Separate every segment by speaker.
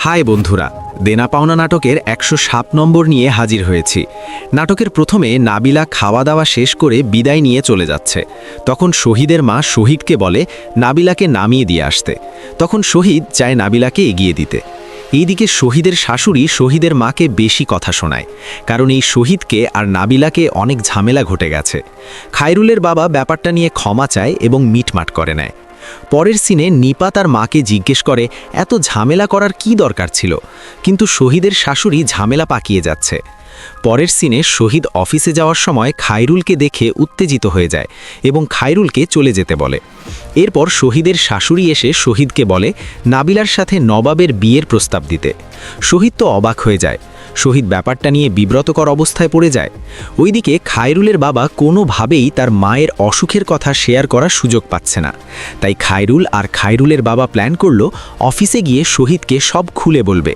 Speaker 1: High বন্ধুরা, দেনা পাওনা নাটকের ১০৭ নম্বর নিয়ে হাজির হয়েছি। নাটকের প্রথমে নাবিলা খাওয়া দাওয়া শেষ করে বিদায় নিয়ে চলে যাচ্ছে। তখন শহীদের মা শহীদকে বলে নাবিলাকে নামিয়ে দিয়ে আসতে। তখন শহীদ চায় নাবিলাকে এগিয়ে দিতে। এইদিকে শহীদের শাশুড়ি শহীদের মাকে বেশি কথা শোনায়, কারণ এই শহীদকে আর নাবিলাকে অনেক ঝামেলা ঘটে গেছে। খায়রুলের বাবা ব্যাপারটা নিয়ে ক্ষমা চায় এবং মিটমাট করে নেয়। পরের সিনে নিপা তার মাকে জিজ্ঞেস করে এত ঝামেলা করার কি দরকার ছিল, কিন্তু শহীদের শাশুড়ি ঝামেলা পাকিয়ে যাচ্ছে। পরের সিনে শহীদ অফিসে যাওয়ার সময় খায়রুলকে দেখে উত্তেজিত হয়ে যায় এবং খায়রুলকে চলে যেতে বলে। এরপর শহীদের শাশুড়ি এসে শহীদকে বলে নাবিলার সাথে নবাবের বিয়ের প্রস্তাব দিতে। শহীদ তো অবাক হয়ে যায়। শহীদ ব্যাপারটা নিয়ে বিব্রতকর অবস্থায় পড়ে যায়। ওইদিকে খায়রুলের বাবা কোনোভাবেই তার মায়ের অসুখের কথা শেয়ার করার সুযোগ পাচ্ছে না। তাই খায়রুল আর খায়রুলের বাবা প্ল্যান করল অফিসে গিয়ে শহীদকে সব খুলে বলবে।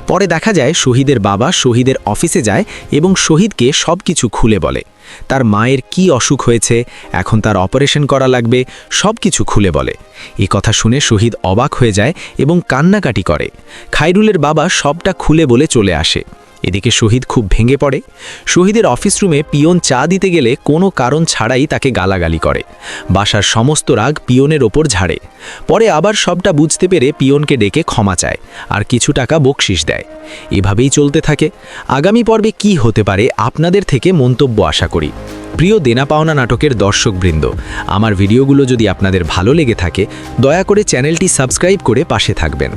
Speaker 1: পরে দেখা যায় শহীদের বাবা শহীদের অফিসে যায় এবং শহীদকে সব কিছু খুলে বলে। তার মায়ের কি অসুখ হয়েছে, এখন তার অপারেশন করা লাগবে, সব কিছু খুলে বলে। এই কথা শুনে শহীদ অবাক হয়ে যায় এবং কান্নাকাটি করে। খায়রুলের বাবা সবটা খুলে বলে চলে আসে। এদিকে শহীদ খুব ভেঙে পড়ে। শহীদের অফিস রুমে পিয়ন চা দিতে গেলে কোনো কারণ ছাড়াই তাকে গালাগালি করে। বাসার সমস্ত রাগ পিয়নের ওপর ঝাড়ে। পরে আবার সবটা বুঝতে পেরে পিয়নকে ডেকে ক্ষমা চায় আর কিছু টাকা বকশিশ দেয়। এভাবেই চলতে থাকে। আগামী পর্বে কি হতে পারে আপনাদের থেকে মন্তব্য আশা করি। প্রিয় দেনা পাওনা নাটকের দর্শকবৃন্দ, আমার ভিডিওগুলো যদি আপনাদের ভালো লেগে থাকে দয়া করে চ্যানেলটি সাবস্ক্রাইব করে পাশে থাকবেন।